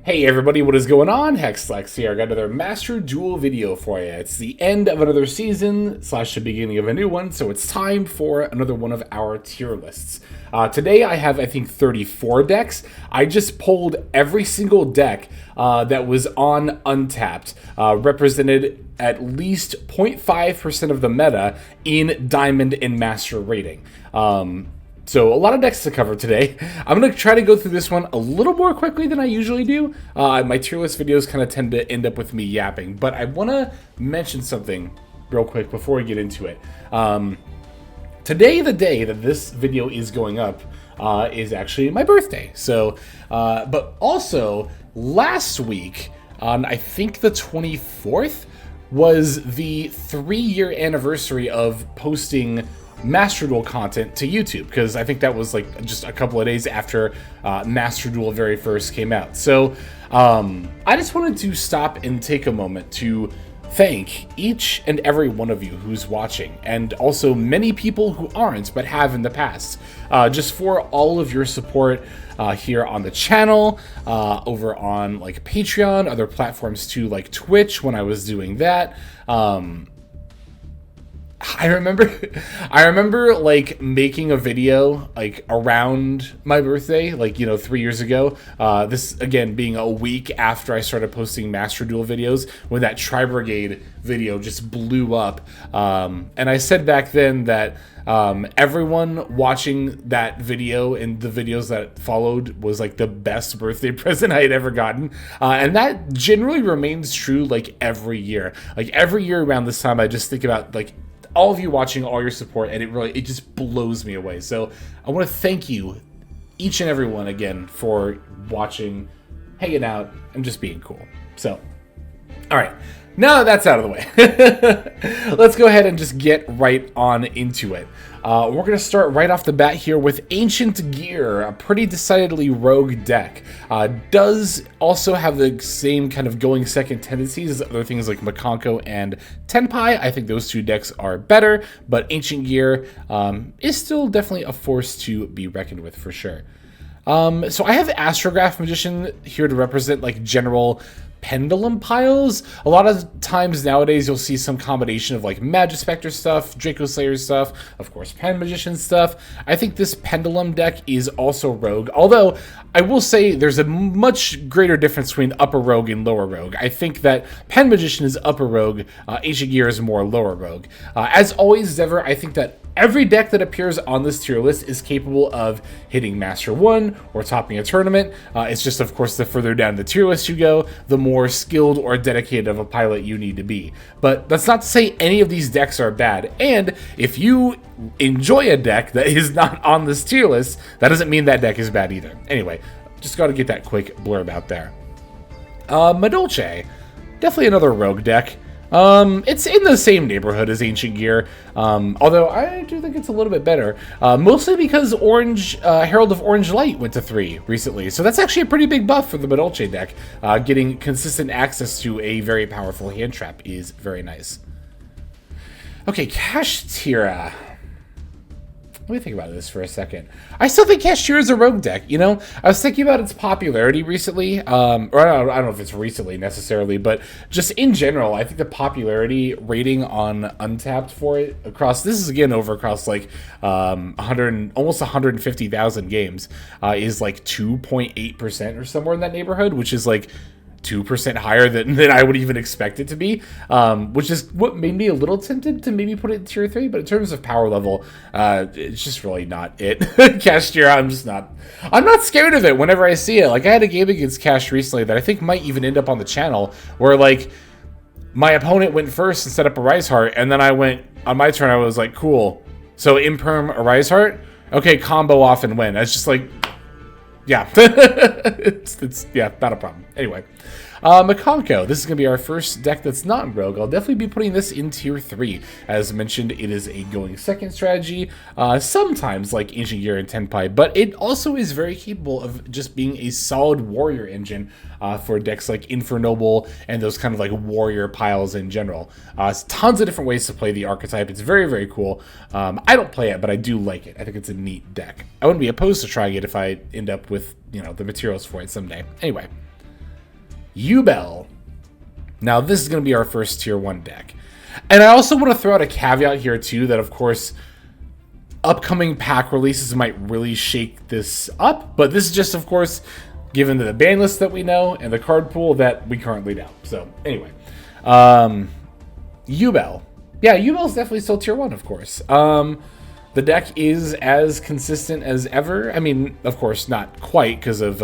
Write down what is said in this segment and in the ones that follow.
Hey everybody, what is going on? Hexlex here. I got another Master Duel video for you. It's the end of another season / the beginning of a new one, so it's time for another one of our tier lists. Today I have, I think, 34 decks. I just pulled every single deck that was on Untapped, represented at least 0.5% of the meta in Diamond and Master rating. So a lot of decks to cover today. I'm going to try to go through this one a little more quickly than I usually do. My tier list videos kind of tend to end up with me yapping, but I want to mention something real quick before we get into it. Today, the day that this video is going up, is actually my birthday. So, but also last week on, I think the 24th, was the 3-year anniversary of posting Master Duel content to YouTube, because I think that was like just a couple of days after Master Duel very first came out. So I just wanted to stop and take a moment to thank each and every one of you who's watching, and also many people who aren't but have in the past, just for all of your support here on the channel, over on like Patreon, other platforms too, like Twitch when I was doing that. I remember like making a video like around my birthday, like, you know, 3 years ago. This again being a week after I started posting Master Duel videos, when that Tri-Brigade video just blew up. And I said back then that everyone watching that video and the videos that followed was like the best birthday present I had ever gotten. And that generally remains true like every year. Like every year around this time, I just think about like all of you watching, all your support, and it just blows me away. So I want to thank you, each and every one, again, for watching, hanging out, and just being cool. So, all right, now that that's out of the way, let's go ahead and just get right on into it. We're going to start right off the bat here with Ancient Gear, a pretty decidedly rogue deck. Does also have the same kind of going second tendencies as other things like Makonko and Tenpai. I think those two decks are better, but Ancient Gear is still definitely a force to be reckoned with for sure. So I have Astrograph Magician here to represent like general pendulum piles. A lot of times nowadays you'll see some combination of like Magispector stuff, Draco Slayer stuff, of course Pen Magician stuff. I think this pendulum deck is also rogue, although I will say there's a much greater difference between upper rogue and lower rogue. I think that Pen Magician is upper rogue, Ancient Gear is more lower rogue. As always, Dever, I think that every deck that appears on this tier list is capable of hitting Master 1 or topping a tournament. It's just, of course, the further down the tier list you go, the more skilled or dedicated of a pilot you need to be. But that's not to say any of these decks are bad. And if you enjoy a deck that is not on this tier list, that doesn't mean that deck is bad either. Anyway, just got to get that quick blurb out there. Madolche, definitely another rogue deck. It's in the same neighborhood as Ancient Gear, although I do think it's a little bit better, mostly because Herald of Orange Light went to 3 recently, so that's actually a pretty big buff for the Madolche deck. Getting consistent access to a very powerful hand trap is very nice. Okay, Kashtira. Let me think about this for a second. I still think Kashtira is a rogue deck, you know? I was thinking about its popularity recently, or I don't know if it's recently necessarily, but just in general, I think the popularity rating on Untapped for it across, this is again over across like almost 150,000 games, is like 2.8% or somewhere in that neighborhood, which is like 2% higher than I would even expect it to be, which is what made me a little tempted to maybe put it in tier 3, but in terms of power level, it's just really not it. Kashtira, I'm not scared of it whenever I see it. Like, I had a game against Cash recently that I think might even end up on the channel, where like my opponent went first and set up a Rise Heart, and then I went, on my turn, I was like, cool, so imperm a Rise Heart? Okay, combo off and win. It's just like, yeah, it's yeah, not a problem. Anyway, Makonko, this is going to be our first deck that's not rogue. I'll definitely be putting this in tier 3. As mentioned, it is a going second strategy, sometimes like Ancient Gear and Tenpai, but it also is very capable of just being a solid warrior engine for decks like Infernoble and those kind of like warrior piles in general. Tons of different ways to play the archetype. It's very, very cool. I don't play it, but I do like it. I think it's a neat deck. I wouldn't be opposed to trying it if I end up with, you know, the materials for it someday. Anyway. Yubel. Now, this is going to be our first tier 1 deck. And I also want to throw out a caveat here, too, that, of course, upcoming pack releases might really shake this up. But this is just, of course, given the ban list that we know and the card pool that we currently know. So, anyway. Yubel. Yeah, Yubel's definitely still tier 1, of course. The deck is as consistent as ever. I mean, of course, not quite because of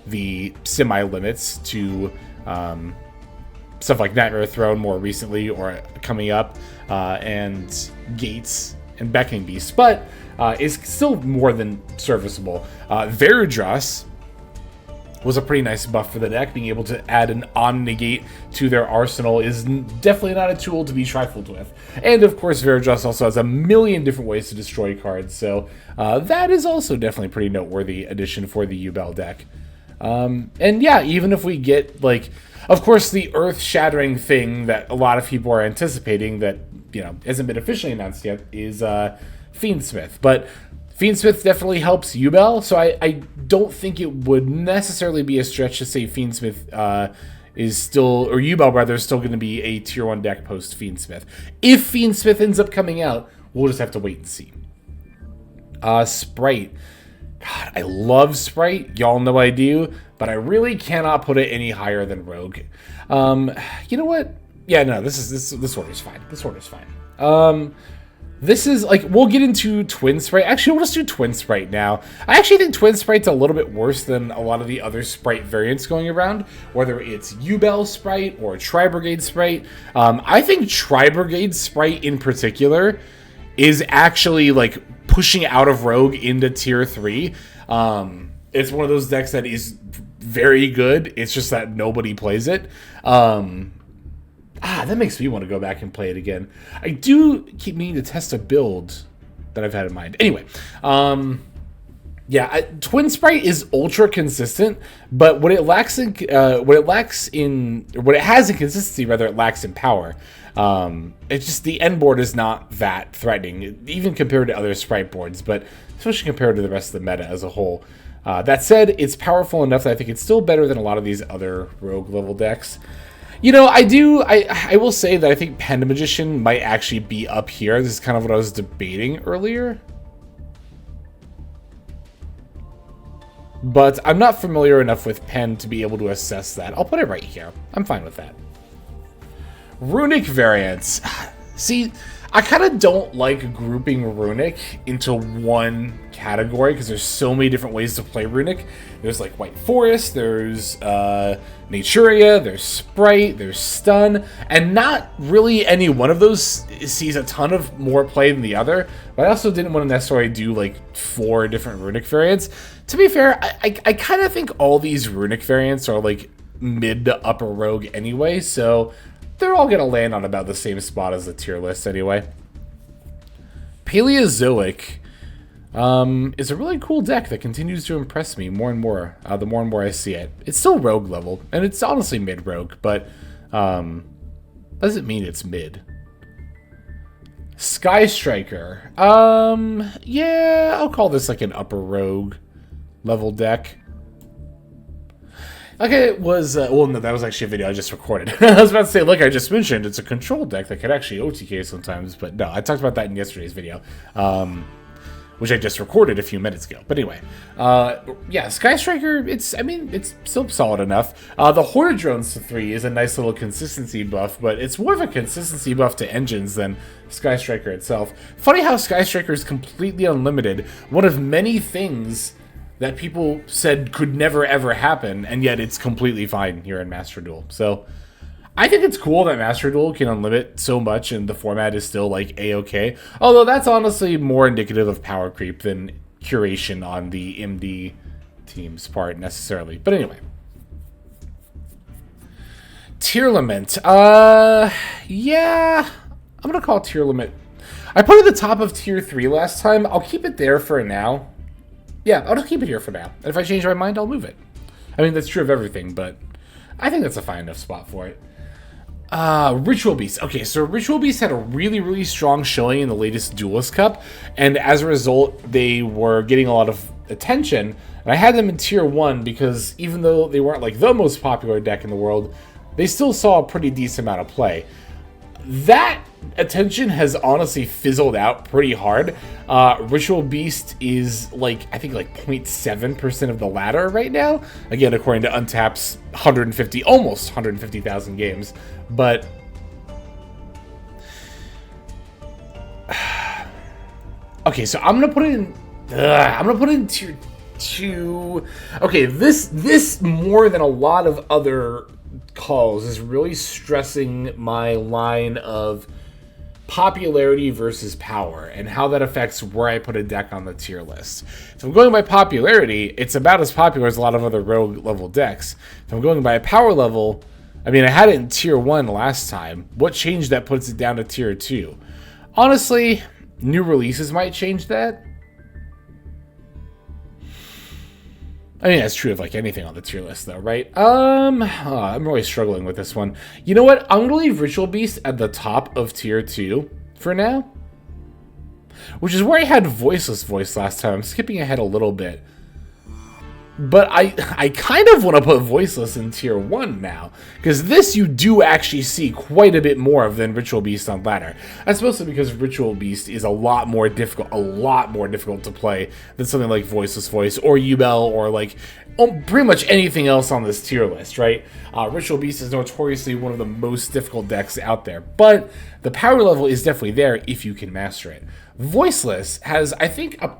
the semi-limits to stuff like Nightmare Throne more recently or coming up, and Gates and Beckoning Beast, but is still more than serviceable. Verudras was a pretty nice buff for the deck. Being able to add an on-negate to their arsenal is definitely not a tool to be trifled with. And of course, Verudras also has a million different ways to destroy cards, so that is also definitely a pretty noteworthy addition for the Yubel deck. And yeah, even if we get, like, of course, the earth-shattering thing that a lot of people are anticipating that, you know, hasn't been officially announced yet is Fiendsmith. But Fiendsmith definitely helps Yubel, so I don't think it would necessarily be a stretch to say Fiendsmith is still, or Yubel rather, is still going to be a tier 1 deck post Fiendsmith. If Fiendsmith ends up coming out, we'll just have to wait and see. Sprite. God, I love Sprite. Y'all know I do, but I really cannot put it any higher than Rogue. You know what? Yeah, no, this order's fine. This order's fine. This is, like, we'll get into Twin Sprite. Actually, we'll just do Twin Sprite now. I actually think Twin Sprite's a little bit worse than a lot of the other Sprite variants going around, whether it's Yubel Sprite or Tri-Brigade Sprite. I think Tri-Brigade Sprite in particular is actually, like, pushing out of Rogue into tier 3. It's one of those decks that is very good. It's just that nobody plays it. That makes me want to go back and play it again. I do keep meaning to test a build that I've had in mind. Anyway, yeah, Twin Sprite is ultra consistent, but what it has in consistency, rather, it lacks in power. It's just the end board is not that threatening, even compared to other Sprite boards, but especially compared to the rest of the meta as a whole. That said, it's powerful enough that I think it's still better than a lot of these other Rogue level decks. You know, I will say that I think Panda Magician might actually be up here. This is kind of what I was debating earlier. But I'm not familiar enough with Pen to be able to assess that. I'll put it right here. I'm fine with that. Runic variants. See, I kind of don't like grouping Runic into one category because there's so many different ways to play Runic. There's like White Forest, there's Naturia, there's Sprite, there's Stun, and not really any one of those sees a ton of more play than the other. But I also didn't want to necessarily do like 4 different Runic variants. To be fair, I kind of think all these Runic variants are like mid to upper Rogue anyway, so they're all going to land on about the same spot as the tier list anyway. Paleozoic is a really cool deck that continues to impress me more and more the more and more I see it. It's still Rogue level, and it's honestly mid-Rogue, but doesn't mean it's mid. Sky Striker. Yeah, I'll call this like an upper Rogue level deck. Okay, it was, well, no, that was actually a video I just recorded. I was about to say, look, I just mentioned it's a control deck that could actually OTK sometimes, but no, I talked about that in yesterday's video, which I just recorded a few minutes ago. But anyway, yeah, Sky Striker, it's still solid enough. The Horde Drones to 3 is a nice little consistency buff, but it's more of a consistency buff to engines than Sky Striker itself. Funny how Sky Striker is completely unlimited, one of many things that people said could never ever happen, and yet it's completely fine here in Master Duel. So I think it's cool that Master Duel can unlimit so much and the format is still like A-okay. Although that's honestly more indicative of power creep than curation on the MD team's part necessarily. But anyway. Tier Limit. Yeah, I'm gonna call Tier Limit. I put it at the top of Tier 3 last time. I'll keep it there for now. Yeah, I'll just keep it here for now. And if I change my mind, I'll move it. I mean, that's true of everything, but I think that's a fine enough spot for it. Ritual Beast. Okay, so Ritual Beast had a really, really strong showing in the latest Duelist Cup, and as a result, they were getting a lot of attention, And I had them in tier 1 because even though they weren't like the most popular deck in the world, they still saw a pretty decent amount of play. That attention has honestly fizzled out pretty hard. Ritual Beast is like, I think like 0.7% of the ladder right now. Again, according to Untapped's almost 150,000 games. But okay, so I'm gonna put it in tier 2. Okay, this more than a lot of other calls is really stressing my line of popularity versus power and how that affects where I put a deck on the tier list. If I'm going by popularity, it's about as popular as a lot of other rogue level decks. If I'm going by a power level, I mean, I had it in tier 1 last time. What changed that puts it down to tier 2? Honestly, new releases might change that. I mean, that's true of like anything on the tier list though, right? I'm really struggling with this one. You know what? I'm gonna leave Ritual Beast at the top of tier 2 for now, which is where I had Voiceless Voice last time. I'm skipping ahead a little bit. But I kind of want to put Voiceless in tier 1 now, because this you do actually see quite a bit more of than Ritual Beast on ladder. That's mostly because Ritual Beast is a lot more difficult to play than something like Voiceless Voice or Yubel or like pretty much anything else on this tier list, right? Ritual Beast is notoriously one of the most difficult decks out there, but the power level is definitely there if you can master it. Voiceless has, I think, a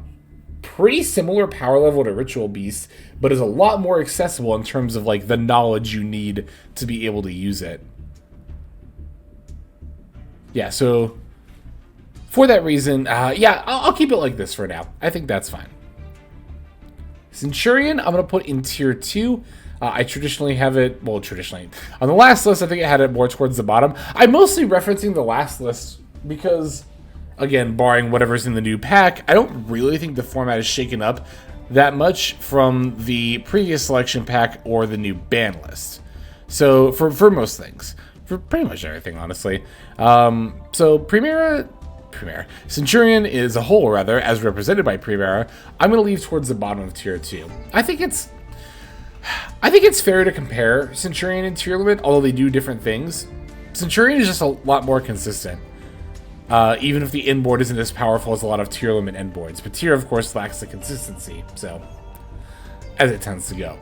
pretty similar power level to Ritual Beast, but is a lot more accessible in terms of like the knowledge you need to be able to use it. Yeah, so for that reason, yeah, I'll keep it like this for now. I think that's fine. Centurion, I'm going to put in tier 2. I traditionally have it, well, traditionally. On the last list, I think I had it more towards the bottom. I'm mostly referencing the last list because, again, barring whatever's in the new pack, I don't really think the format is shaken up that much from the previous selection pack or the new ban list. So for most things, for pretty much everything, honestly. So Centurion is a whole, rather, as represented by Primera, I'm going to leave towards the bottom of tier 2. I think it's fair to compare Centurion and Tier Limit, although they do different things. Centurion is just a lot more consistent. Even if the inboard isn't as powerful as a lot of Tier Limit endboards. But Tier, of course, lacks the consistency, so as it tends to go.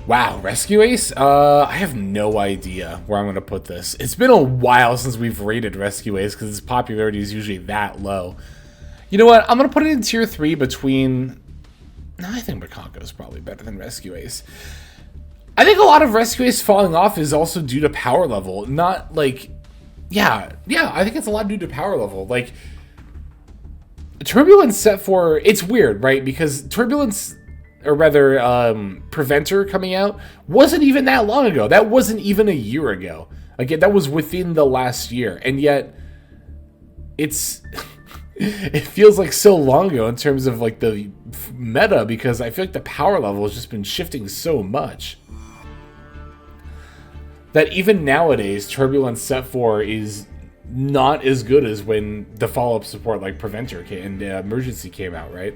Wow, Rescue Ace? I have no idea where I'm going to put this. It's been a while since we've rated Rescue Ace because its popularity is usually that low. You know what? I'm going to put it in Tier 3 between... No, I think Makonko is probably better than Rescue Ace. I think a lot of Rescue Ace falling off is also due to power level, not like... Yeah, I think it's a lot due to power level. Like, Turbulence set for... It's weird, right? Because Turbulence, or rather, Preventer coming out wasn't even that long ago. That wasn't even a year ago. Again, that was within the last year. And yet, it's... it feels like so long ago in terms of, like, the meta, because I feel like the power level has just been shifting so much that even nowadays, Turbulence Set 4 is not as good as when the follow-up support like Preventer and Emergency came out, right?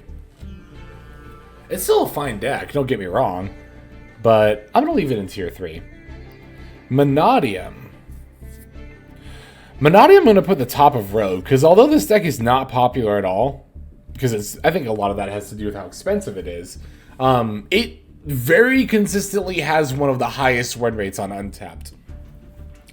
It's still a fine deck, don't get me wrong, but I'm going to leave it in Tier 3. Monadium. Monadium I'm going to put the top of Rogue, because although this deck is not popular at all, because I think a lot of that has to do with how expensive it is, it very consistently has one of the highest win rates on Untapped.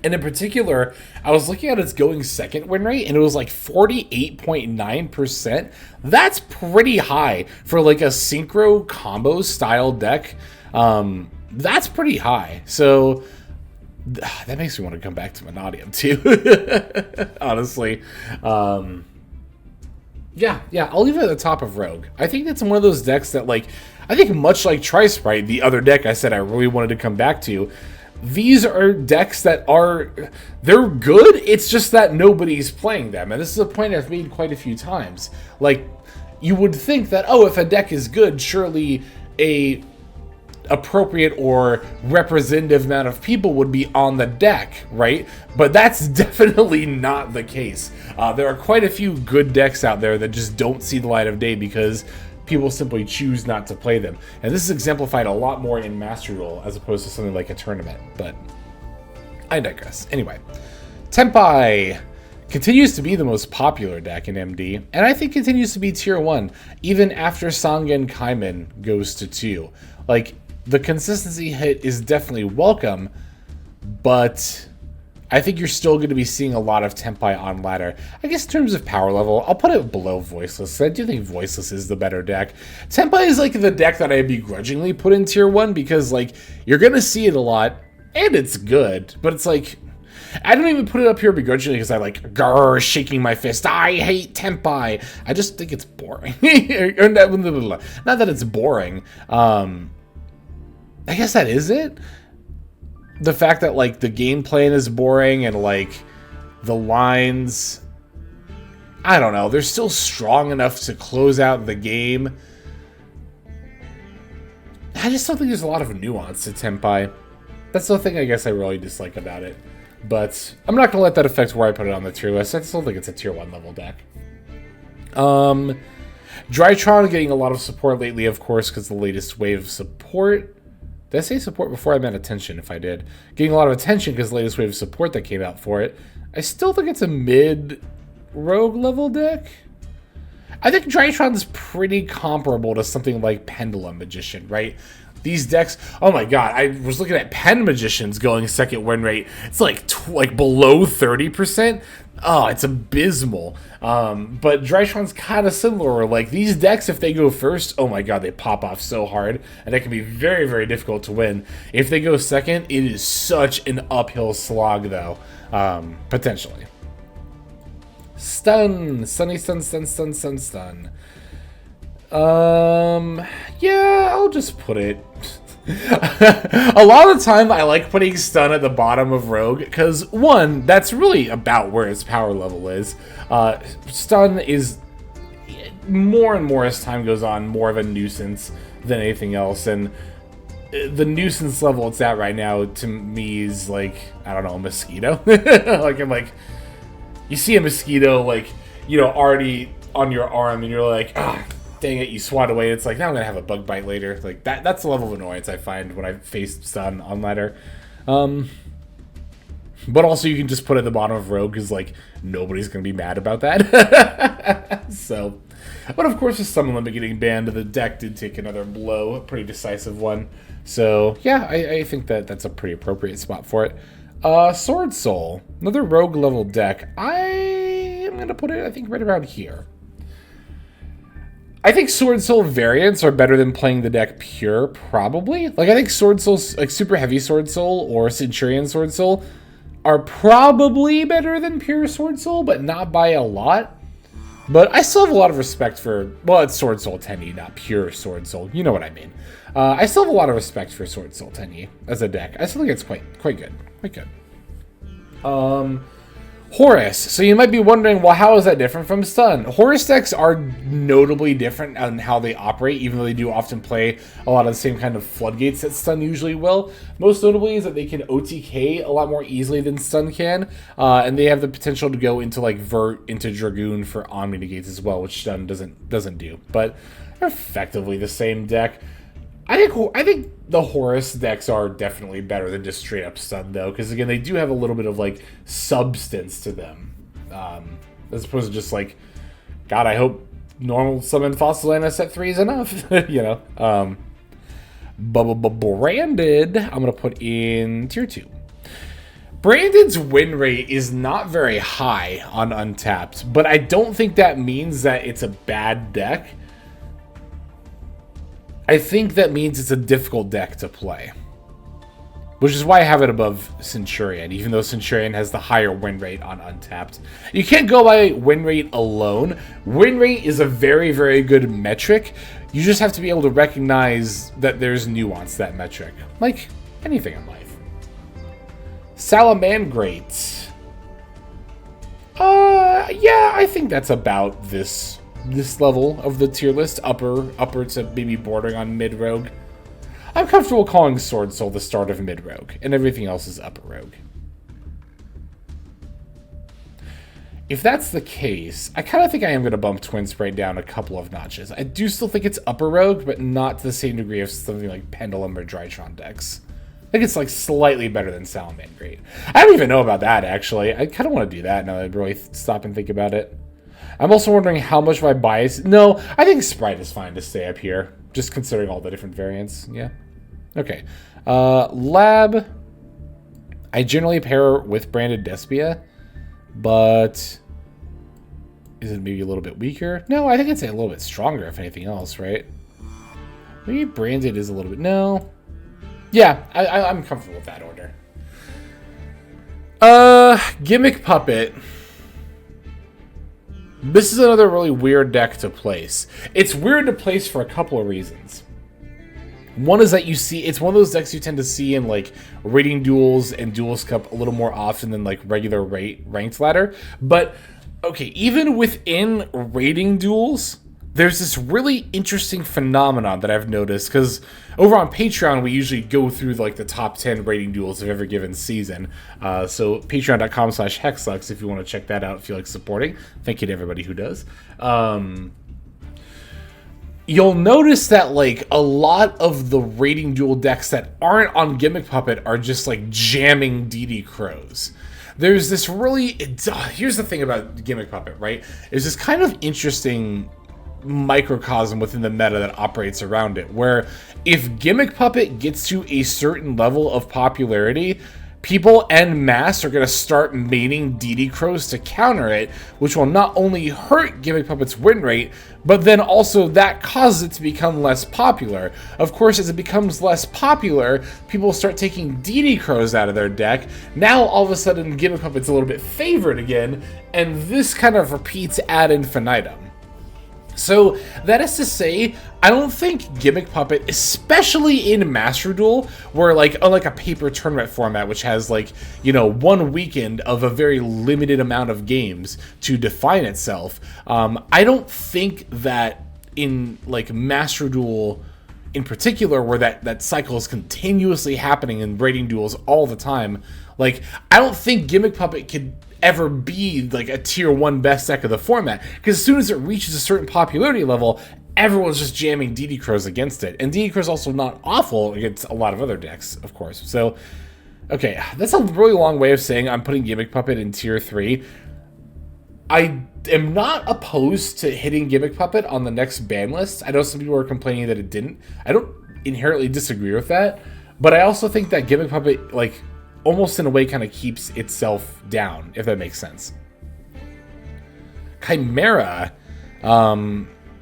And in particular, I was looking at its going second win rate, and it was like 48.9%. That's pretty high for like a synchro combo style deck. That's pretty high. So that makes me want to come back to Monadium too, honestly. Yeah, I'll leave it at the top of Rogue. I think that's one of those decks that, like, I think much like Tri-Sprite, the other deck I said I really wanted to come back to, these are decks that they're good, it's just that nobody's playing them. And this is a point I've made quite a few times. Like, you would think that, oh, if a deck is good, surely a appropriate or representative amount of people would be on the deck, right? But that's definitely not the case. There are quite a few good decks out there that just don't see the light of day because people simply choose not to play them. And this is exemplified a lot more in Master Duel as opposed to something like a tournament. But I digress. Anyway, Tenpai continues to be the most popular deck in MD, and I think continues to be tier 1, even after Sangen Kaiman goes to 2. Like, the consistency hit is definitely welcome, but I think you're still going to be seeing a lot of Tenpai on ladder. I guess in terms of power level, I'll put it below Voiceless. I do think Voiceless is the better deck. Tenpai is like the deck that I begrudgingly put in tier 1 because, like, you're going to see it a lot, and it's good, but it's like, I don't even put it up here begrudgingly because I like, grrr, shaking my fist. I hate Tenpai. I just think it's boring. Not that it's boring. I guess that is it. The fact that, like, the game plan is boring and, like, the lines, I don't know, they're still strong enough to close out the game. I just don't think there's a lot of nuance to Tenpai. That's the thing I guess I really dislike about it. But I'm not going to let that affect where I put it on the tier list. I still think it's a tier 1 level deck. Drytron getting a lot of support lately, of course, because the latest wave of support. Did I say support before I meant attention? If I did. Getting a lot of attention because the latest wave of support that came out for it. I still think it's a mid-rogue level deck. I think Drytron's pretty comparable to something like Pendulum Magician, right? These decks, oh my god, I was looking at Pen Magicians going second win rate. It's like below 30%. Oh, it's abysmal. But Drytron's kind of similar. Like, these decks, if they go first, oh my god, they pop off so hard. And that can be very, very difficult to win. If they go second, it is such an uphill slog, though. Potentially. Stun. Sunny stun, stun, stun, stun, stun. Yeah, I'll just put it. A lot of the time I like putting stun at the bottom of Rogue because, one, that's really about where its power level is. Stun is more and more as time goes on more of a nuisance than anything else, and the nuisance level it's at right now to me is like, I don't know, a mosquito. Like, I'm like, you see a mosquito, like, you know, already on your arm and you're like, ah, dang it, you swat away. It's like, now I'm gonna have a bug bite later. Like, that's the level of annoyance I find when I face stun on ladder. But also you can just put it at the bottom of Rogue because, like, nobody's gonna be mad about that. So, but of course with Summon Limit getting banned, the deck did take another blow, a pretty decisive one. So yeah, I think that's a pretty appropriate spot for it. Sword Soul, another Rogue level deck. I am gonna put it, I think, right around here. I think Sword Soul variants are better than playing the deck pure, probably. Like, I think Sword Soul, like Super Heavy Sword Soul or Centurion Sword Soul, are probably better than pure Sword Soul, but not by a lot. But I still have a lot of respect for, well, it's Sword Soul Tenyi, not pure Sword Soul. You know what I mean. I still have a lot of respect for Sword Soul Tenyi as a deck. I still think it's quite good. Quite good. Horus. So you might be wondering, well, how is that different from Stun? Horus decks are notably different in how they operate, even though they do often play a lot of the same kind of floodgates that Stun usually will. Most notably is that they can OTK a lot more easily than Stun can, and they have the potential to go into, like, Vert into Dragoon for Omni negates as well, which Stun doesn't do. But they're effectively the same deck. I think the Horus decks are definitely better than just straight up Stun, though, because, again, they do have a little bit of, like, substance to them, as opposed to just, like, God, I hope normal summon Fossil Lana set 3 is enough, you know. Branded, I'm going to put in tier 2. Branded's win rate is not very high on Untapped, but I don't think that means that it's a bad deck. I think that means it's a difficult deck to play. Which is why I have it above Centurion, even though Centurion has the higher win rate on Untapped. You can't go by win rate alone. Win rate is a very, very good metric. You just have to be able to recognize that there's nuance to that metric. Like anything in life. Salamandrate. Yeah, I think that's about this level of the tier list, upper to maybe bordering on mid-rogue. I'm comfortable calling Sword Soul the start of mid-rogue, and everything else is upper rogue. If that's the case, I kind of think I am going to bump Twin Sprite down a couple of notches. I do still think it's upper rogue, but not to the same degree of something like Pendulum or Drytron decks. I think it's like slightly better than Salamangreat. I don't even know about that, actually. I kind of want to do that now that I really stop and think about it. I'm also wondering how much my bias... No, I think Sprite is fine to stay up here, just considering all the different variants. Yeah. Okay. Lab. I generally pair with branded Despia, but is it maybe a little bit weaker? No, I think it's a little bit stronger, if anything else, right? Maybe branded is a little bit... No. Yeah, I'm comfortable with that order. Gimmick Puppet. This is another really weird deck to place. It's weird to place for a couple of reasons. One is that you see, it's one of those decks you tend to see in like rating duels and duels cup a little more often than like regular ranked ladder. But okay, even within rating duels, there's this really interesting phenomenon that I've noticed, because over on Patreon, we usually go through like the top 10 rating duels of every given season. So patreon.com/hexlux if you want to check that out if you like supporting. Thank you to everybody who does. You'll notice that like a lot of the rating duel decks that aren't on Gimmick Puppet are just like jamming DD Crows. There's this really... here's the thing about Gimmick Puppet, right? There's this kind of interesting microcosm within the meta that operates around it, where if Gimmick Puppet gets to a certain level of popularity, people en masse are going to start maining DD Crows to counter it, which will not only hurt Gimmick Puppet's win rate, but then also that causes it to become less popular. Of course, as it becomes less popular, people start taking DD Crows out of their deck. Now, all of a sudden, Gimmick Puppet's a little bit favored again, and this kind of repeats ad infinitum. So, that is to say, I don't think Gimmick Puppet, especially in Master Duel, where like, unlike a paper tournament format, which has like, you know, one weekend of a very limited amount of games to define itself, I don't think that in like Master Duel in particular, where that cycle is continuously happening in rating duels all the time, like, I don't think Gimmick Puppet could ever be like a tier 1 best deck of the format, because as soon as it reaches a certain popularity level, everyone's just jamming DD Crows against it, and DD Crow's also not awful against a lot of other decks, of course. So okay, that's a really long way of saying I'm putting Gimmick Puppet in tier 3. I am not opposed to hitting Gimmick Puppet on the next ban list. I know some people are complaining that it didn't. I don't inherently disagree with that, but I also think that Gimmick Puppet, like, almost in a way kind of keeps itself down, if that makes sense. Chimera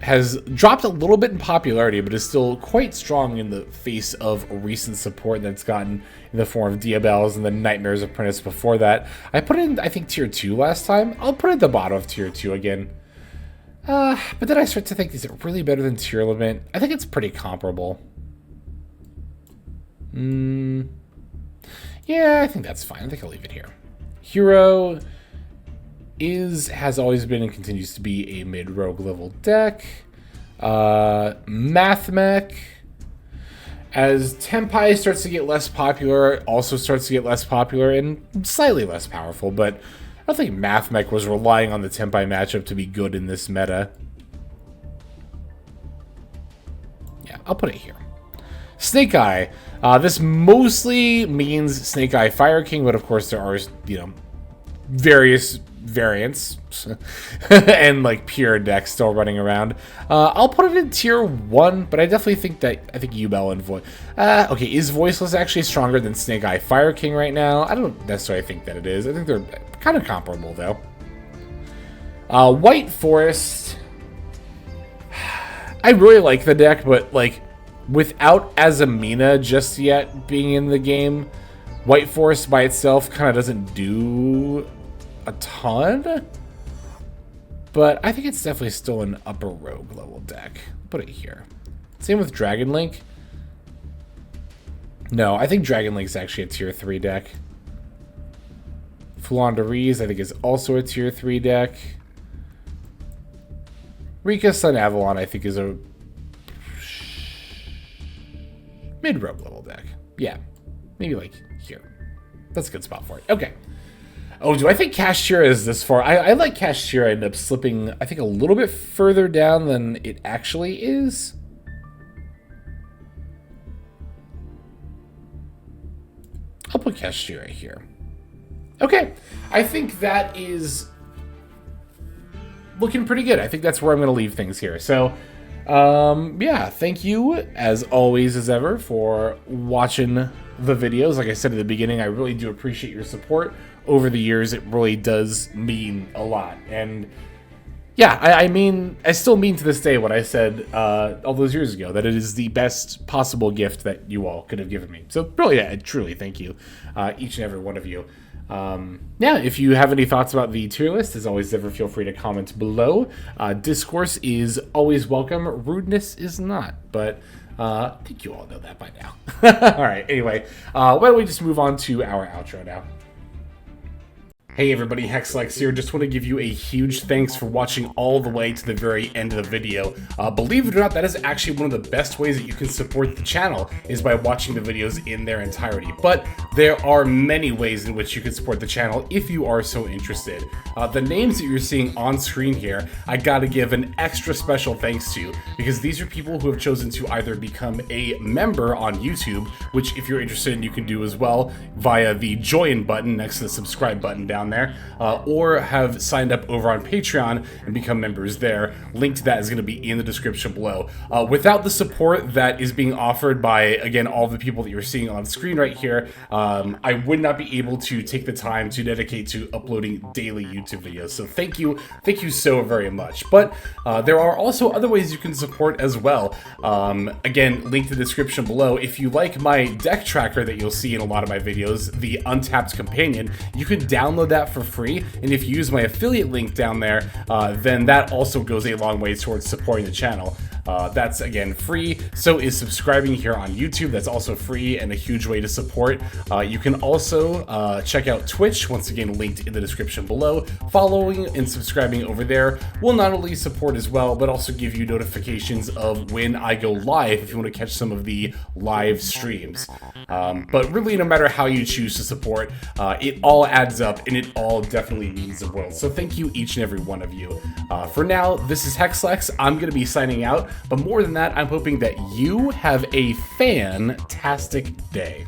has dropped a little bit in popularity, but is still quite strong in the face of recent support that it's gotten in the form of Diabells and the Nightmares Apprentice before that. I put it in, I think, tier 2 last time. I'll put it at the bottom of tier 2 again. But then I start to think, is it really better than Tier Lament? I think it's pretty comparable. Yeah, I think that's fine. I think I'll leave it here. Hero has always been and continues to be a mid-rogue level deck. Mathmech, as Tenpai starts to get less popular, also starts to get less popular and slightly less powerful, but I don't think Mathmech was relying on the Tenpai matchup to be good in this meta. Yeah, I'll put it here. Snake Eye. This mostly means Snake Eye Fire King, but of course there are, you know, various variants and like pure decks still running around. I'll put it in tier 1, but I definitely think Yubel and okay, is Voiceless actually stronger than Snake Eye Fire King right now? I don't necessarily think that it is. I think they're kind of comparable though. White Forest. I really like the deck, but like without Azamina just yet being in the game, White Forest by itself kind of doesn't do a ton, but I think it's definitely still an upper rogue level deck. Put it here. Same with Dragon Link. No, I think Dragon Link's actually a tier 3 deck. Flandreese, I think, is also a tier 3 deck. Rika Sun Avalon, I think, is a mid-rogue level deck. Yeah, maybe like here. That's a good spot for it. Okay. Oh, do I think Cashier is this far? I like Cashier. I end up slipping, I think, a little bit further down than it actually is. I'll put Cashier right here. Okay, I think that is looking pretty good. I think that's where I'm going to leave things here. So, yeah, thank you, as always, as ever, for watching the videos. Like I said at the beginning, I really do appreciate your support over the years. It really does mean a lot. And yeah, I mean, I still mean to this day what I said all those years ago, that it is the best possible gift that you all could have given me. So really, yeah, truly thank you, each and every one of you. Yeah, if you have any thoughts about the tier list, as always, ever feel free to comment below. Discourse is always welcome. Rudeness is not, but I think you all know that by now. All right, anyway, why don't we just move on to our outro now. Hey everybody, Hexlex here. Just want to give you a huge thanks for watching all the way to the very end of the video. Believe it or not, that is actually one of the best ways that you can support the channel, is by watching the videos in their entirety. But there are many ways in which you can support the channel if you are so interested. The names that you're seeing on screen here, I gotta give an extra special thanks to, because these are people who have chosen to either become a member on YouTube, which if you're interested you can do as well via the join button next to the subscribe button down there, or have signed up over on Patreon and become members there. Link to that is going to be in the description below. Without the support that is being offered by, again, all the people that you're seeing on screen right here, I would not be able to take the time to dedicate to uploading daily YouTube videos. So thank you so very much. But there are also other ways you can support as well. Again, link to the description below. If you like my deck tracker that you'll see in a lot of my videos, the Untapped Companion, you can download that for free, and if you use my affiliate link down there, then that also goes a long way towards supporting the channel. That's, again, free. So is subscribing here on YouTube. That's also free and a huge way to support. You can also check out Twitch, once again linked in the description below. Following and subscribing over there will not only support as well, but also give you notifications of when I go live if you want to catch some of the live streams. But really, no matter how you choose to support, it all adds up, and it all definitely means the world. So thank you, each and every one of you. For now, this is Hexlex. I'm going to be signing out, but more than that, I'm hoping that you have a fantastic day.